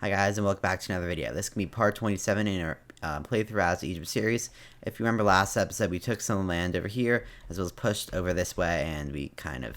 Hi guys, and welcome back to another video. This can be part 27 in our playthrough as the Egypt series. If you remember last episode, we took some land over here, as well as pushed over this way, and we kind of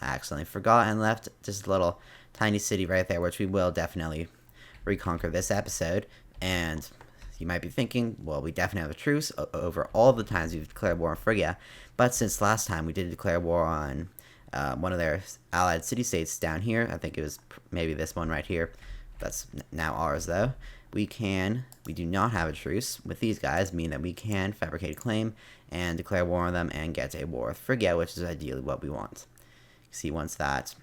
accidentally forgot and left just a little tiny city right there, which we will definitely reconquer this episode. And you might be thinking, well, we definitely have a truce over all the times we've declared war on Phrygia, but since last time we did declare war on one of their allied city-states down here, I think it was maybe this one right here. That's now ours, though. We do not have a truce with these guys, meaning that we can fabricate a claim and declare war on them and get a war with Phrygia, which is ideally what we want. See, once that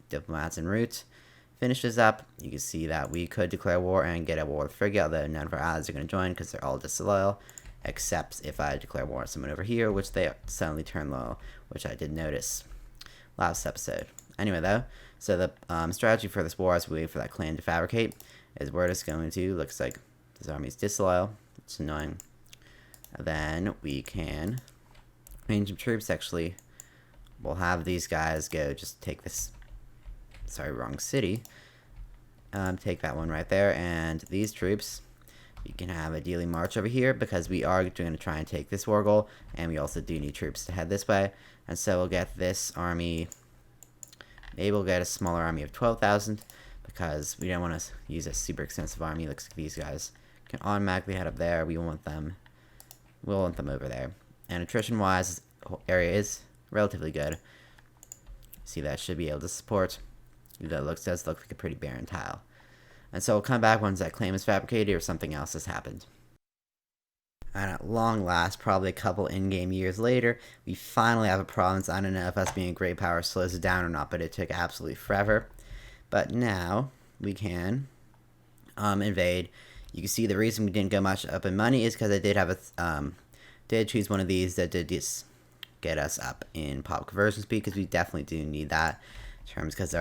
diplomats en route finishes up, you can see that we could declare war and get a war with Phrygia, although none of our allies are going to join because they're all disloyal, except if I declare war on someone over here, which they suddenly turn loyal, which I did notice last episode. Anyway, though, so the strategy for this war, as we wait for that claim to fabricate, is we're just going to, looks like this army is disloyal. It's annoying. Then we can range some troops. Actually, we'll have these guys go just take this, sorry, wrong city. Take that one right there, and these troops, you can have a dealing march over here because we are going to try and take this war goal, and we also do need troops to head this way. And so we'll get this army. Maybe we'll get a smaller army of 12,000 because we don't want to use a super extensive army. Looks like these guys can automatically head up there. We'll want them over there. And attrition-wise, this whole area is relatively good. See, that should be able to support. That does look like a pretty barren tile. And so we'll come back once that claim is fabricated or something else has happened. And at long last, probably a couple in-game years later, we finally have a province. I don't know if us being a great power slows it down or not, but it took absolutely forever. But now we can invade. You can see the reason we didn't go much up in money is because I did have did choose one of these that did just get us up in pop conversion speed, because we definitely do need that in terms, because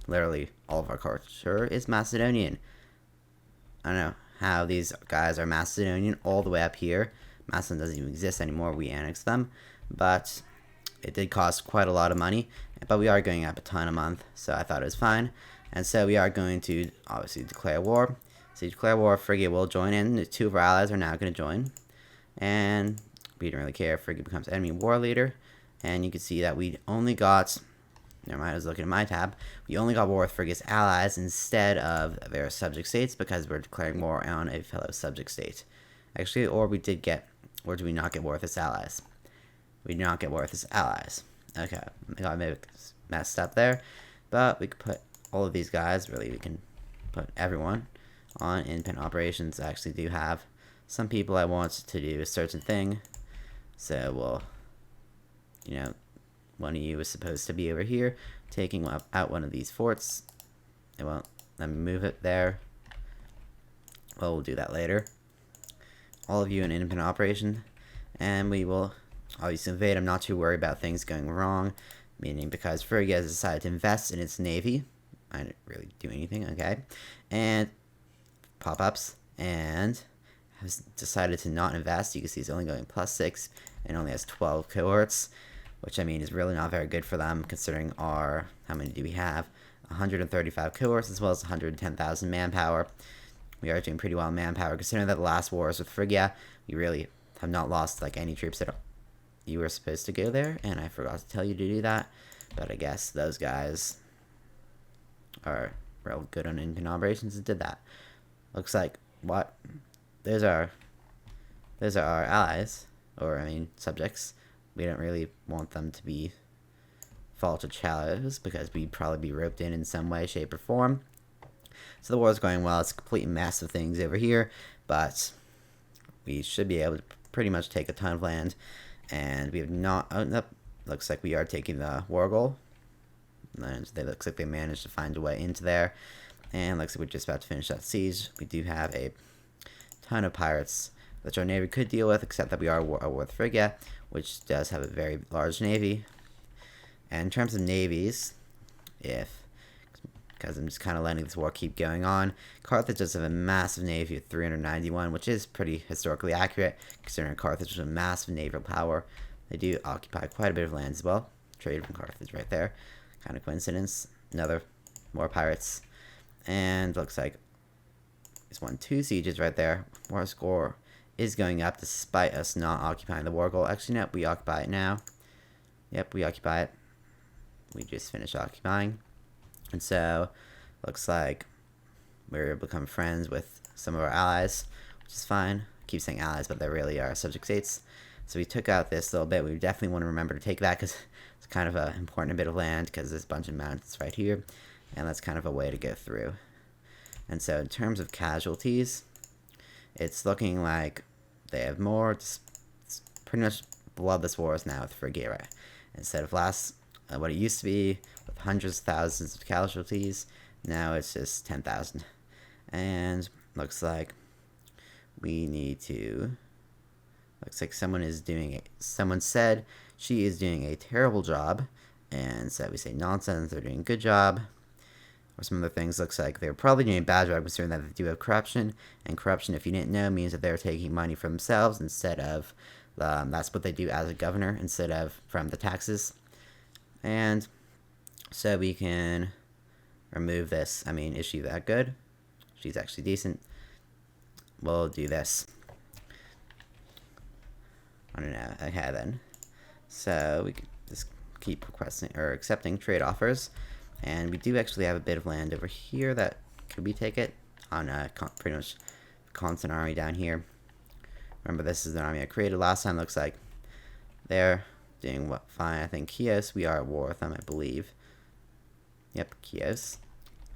literally all of our culture is Macedonian. I don't know how these guys are Macedonian all the way up here. Macedon doesn't even exist anymore. We annexed them, but it did cost quite a lot of money. But we are going up a ton a month, so I thought it was fine. And so we are going to obviously declare war. So declare war, Phrygia will join in. The two of our allies are now going to join, and we don't really care. Phrygia becomes enemy war leader, and you can see that we only got. Never mind, I was looking at my tab. We only got war with Phrygia's allies instead of their subject states because we're declaring war on a fellow subject state. Actually, or did we not get war with its allies? We did not get war with its allies. Okay, I got maybe messed up there. But we could put all of these guys, really, we can put everyone on independent operations. I actually do have some people I want to do a certain thing. So we'll, one of you is supposed to be over here, taking out one of these forts. It won't let me move it there. Well, we'll do that later. All of you in independent operation, and we will obviously invade. I'm not too worried about things going wrong, meaning because Phrygia has decided to invest in its navy. I didn't really do anything, okay? And pop-ups, and has decided to not invest. You can see it's only going +6 and only has 12 cohorts, which I mean is really not very good for them considering how many do we have? 135 cohorts as well as 110,000 manpower. We are doing pretty well in manpower considering that the last wars with Phrygia, we really have not lost like any troops at all. You were supposed to go there, and I forgot to tell you to do that, but I guess those guys are real good on independent operations and did that. Looks like what? Those are our allies, or I mean subjects. We don't really want them to be fall to chalice because we'd probably be roped in some way, shape, or form. So the war is going well. It's a complete mess of things over here, but we should be able to pretty much take a ton of land. And we have not. Oh, nope. Looks like we are taking the war goal. And it looks like they managed to find a way into there. And looks like we're just about to finish that siege. We do have a ton of pirates which our navy could deal with, except that we are at war with Phrygia, which does have a very large navy. And in terms of navies, because I'm just kind of letting this war keep going on, Carthage does have a massive navy of 391, which is pretty historically accurate, considering Carthage was a massive naval power. They do occupy quite a bit of land as well. Trade from Carthage right there. Kind of coincidence. More pirates. And looks like he's won 2 sieges right there. War score is going up despite us not occupying the war goal. Actually, no, we occupy it now. Yep, we occupy it. We just finished occupying. And so, looks like we were able to become friends with some of our allies, which is fine. I keep saying allies, but they really are subject states. So we took out this little bit. We definitely want to remember to take that because it's kind of an important bit of land because there's a bunch of mountains right here. And that's kind of a way to go through. And so in terms of casualties, it's looking like they have more. It's pretty much bloodless wars now with Phrygia, right? Instead of what it used to be with hundreds of thousands of casualties, now it's just 10,000. And looks like we need to. Looks like someone is doing it. Someone said she is doing a terrible job, and so we say nonsense. They're doing a good job. Or some other things. Looks like they're probably doing a bad job considering that they do have corruption. And corruption, if you didn't know, means that they're taking money from themselves instead of that's what they do as a governor instead of from the taxes. And so we can remove this. I mean, is she that good? She's actually decent. We'll do this. I don't know. Okay, then. So we can just keep requesting or accepting trade offers. And we do actually have a bit of land over here that could we take it on a pretty much constant army down here. Remember, this is the army I created last time. Looks like they're doing fine. I think Chios, we are at war with them, I believe. Yep, Chios.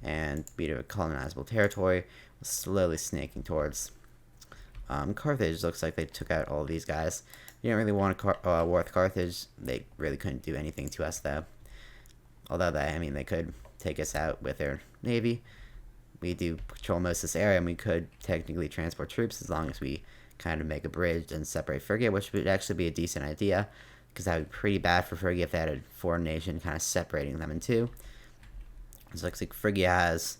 And we do a colonizable territory. We're slowly snaking towards Carthage. Looks like they took out all of these guys. You didn't really want a war with Carthage. They really couldn't do anything to us, though. Although they could take us out with their navy. We do patrol most of this area, and we could technically transport troops as long as we kind of make a bridge and separate Phrygia, which would actually be a decent idea, because that would be pretty bad for Phrygia if they had a foreign nation kind of separating them in two. It looks like Phrygia has,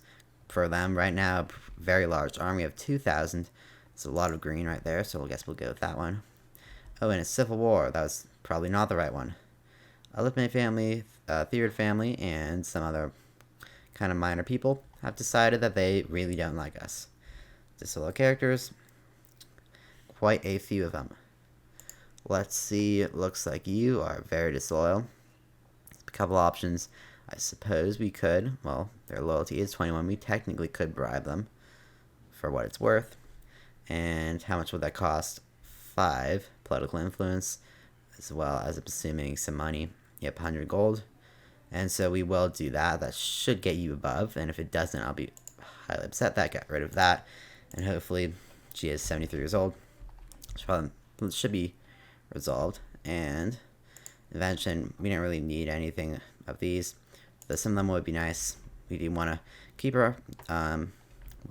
for them right now, a very large army of 2,000. It's a lot of green right there, so I guess we'll go with that one. Oh, and a civil war. That was probably not the right one. Alipme family, Theod family, and some other kind of minor people have decided that they really don't like us. Disloyal characters, quite a few of them. Let's see, it looks like you are very disloyal. A couple options. I suppose we could, well, their loyalty is 21. We technically could bribe them for what it's worth. And how much would that cost? 5 political influence, as well as assuming some money. Yep, 100 gold. And so we will do that. That should get you above. And if it doesn't, I'll be highly upset that. Get rid of that. And hopefully, she is 73 years old. Should be resolved. And invention, we didn't really need anything of these. But some of them would be nice. We do want to keep our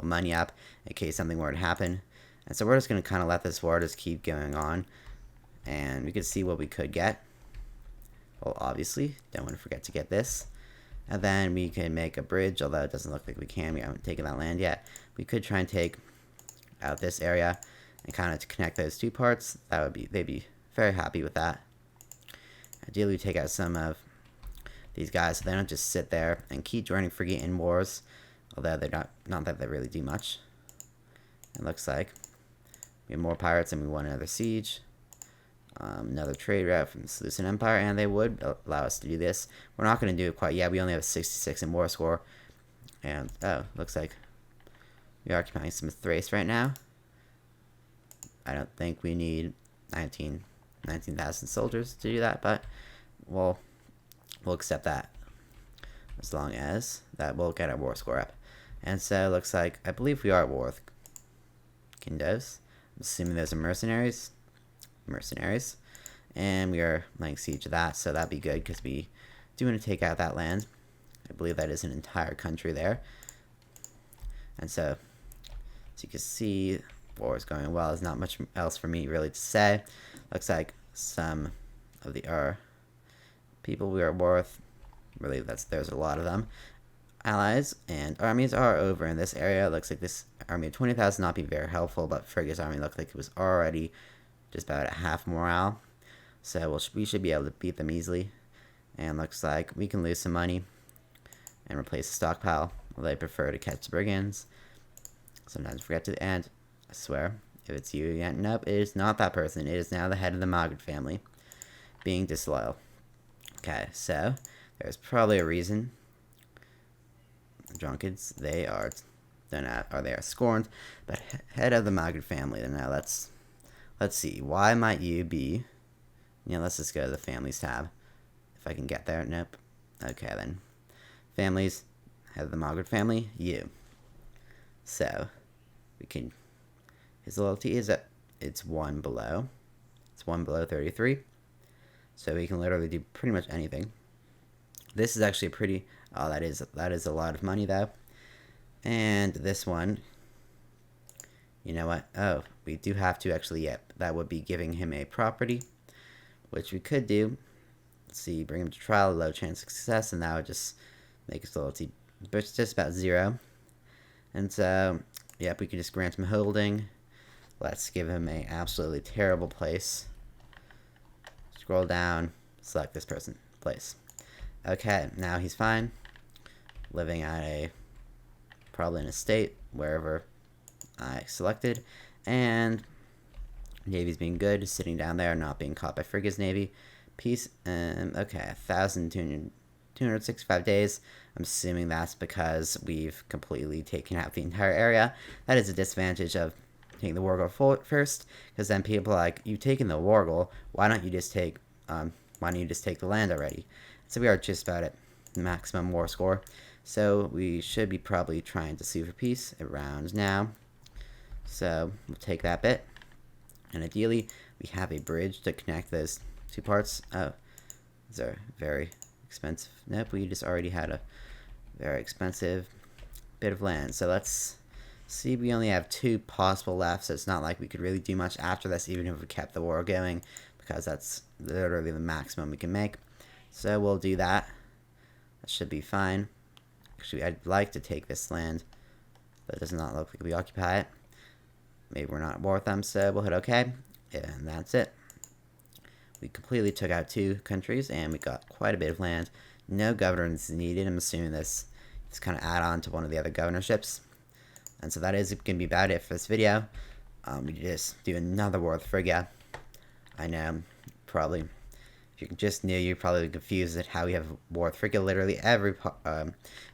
money up in case something were to happen. And so we're just going to kind of let this war just keep going on. And we could see what we could get. Well, obviously, don't want to forget to get this. And then we can make a bridge, although it doesn't look like we can. We haven't taken that land yet. We could try and take out this area and kind of to connect those two parts. That would be, they'd be very happy with that. Ideally, we take out some of these guys so they don't just sit there and keep joining Phrygia in wars, although they're not that they really do much. It looks like we have more pirates and we want another siege. Another trade route from the Seleucid Empire, and they would allow us to do this. We're not going to do it quite yet. We only have 66 in war score. And, oh, looks like we are occupying some Thrace right now. I don't think we need 19,000 soldiers to do that, but we'll accept that. As long as that will get our war score up. And so, it looks like, I believe we are at war with Kindos. I'm assuming those are mercenaries. And we are laying siege to that, so that'd be good because we do want to take out that land. I believe that is an entire country there. And so, as you can see, war is going well. There's not much else for me really to say. Looks like some of the people we are at war with, really there's a lot of them. Allies and armies are over in this area. Looks like this army of 20,000 not be very helpful, but Phrygia's army looked like it was already just about at half morale. So we should be able to beat them easily. And looks like we can lose some money and replace the stockpile. Well, they prefer to catch brigands. Sometimes forget to, and I swear, if it's you again, nope, it is not that person. It is now the head of the Mogard family being disloyal. Okay, so there's probably a reason. Drunkards, they are scorned, but head of the Mogard family. Now let's see. Why might you be? Yeah, let's just go to the families tab. If I can get there. Nope. Okay then. Families, head of the Mogard family, you. So we can. His loyalty is at it's 1 below. It's 1 below 33. So he can literally do pretty much anything. This is actually pretty. Oh, that is a lot of money though. And this one, you know what? Oh, we do have to actually. Yep, that would be giving him a property, which we could do. Let's see, bring him to trial, low chance of success, and that would just make his loyalty just about 0. And so, yep, we can just grant him holding. Let's give him a absolutely terrible place. Scroll down, select this person, place. Okay, now he's fine. Living at probably an estate, wherever I selected. And Navy's being good, sitting down there, not being caught by Phrygia's Navy. Peace, okay, 1,265 days. I'm assuming that's because we've completely taken out the entire area. That is a disadvantage of taking the Wargle first, because then people are like, you've taken the Wargle, why don't you just take the land already? So we are just about at maximum war score. So we should be probably trying to sue for peace around now. So we'll take that bit. And ideally, we have a bridge to connect those 2 parts. Oh, these are very expensive. Nope, we just already had a very expensive bit of land. So let's see, we only have 2 possible left, so it's not like we could really do much after this, even if we kept the war going, because that's literally the maximum we can make. So we'll do that. That should be fine. Actually, I'd like to take this land, but it does not look like we occupy it. Maybe we're not at war with them, so we'll hit OK, and that's it. We completely took out 2 countries, and we got quite a bit of land. No governance needed. I'm assuming this is kind of add on to one of the other governorships. And so that is going to be about it for this video. We just do another war with Phrygia. I know, probably, if you're just new, you're probably confused at how we have war with Phrygia literally every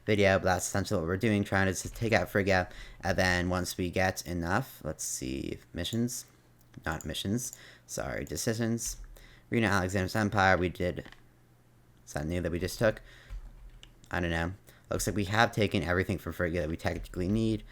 video, but that's essentially what we're doing, trying to just take out Phrygia, and then once we get enough, let's see, decisions. Reunite Alexander's Empire, we did, is that new that we just took? I don't know. Looks like we have taken everything from Phrygia that we technically need.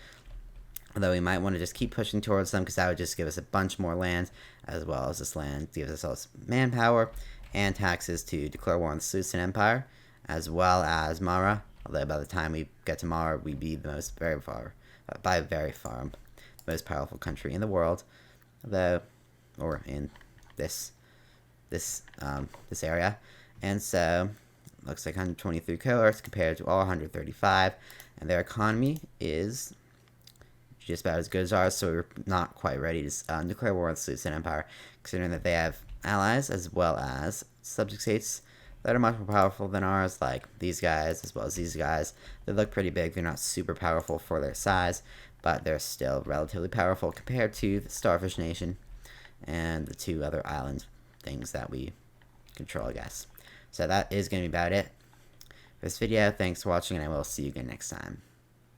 Although we might want to just keep pushing towards them, because that would just give us a bunch more land, as well as this land gives us all this manpower and taxes to declare war on the Seleucid Empire, as well as Mara. Although by the time we get to Mara, we'd be the most most powerful country in the world, or in this area. And so looks like 123 cohorts compared to all 135, and their economy is just about as good as ours, so we're not quite ready to declare war on the Seleucid Empire, considering that they have allies as well as subject states that are much more powerful than ours, like these guys as well as these guys. They look pretty big. They're not super powerful for their size, but they're still relatively powerful compared to the Starfish Nation and the 2 other island things that we control, I guess. So that is going to be about it for this video. Thanks for watching, and I will see you again next time.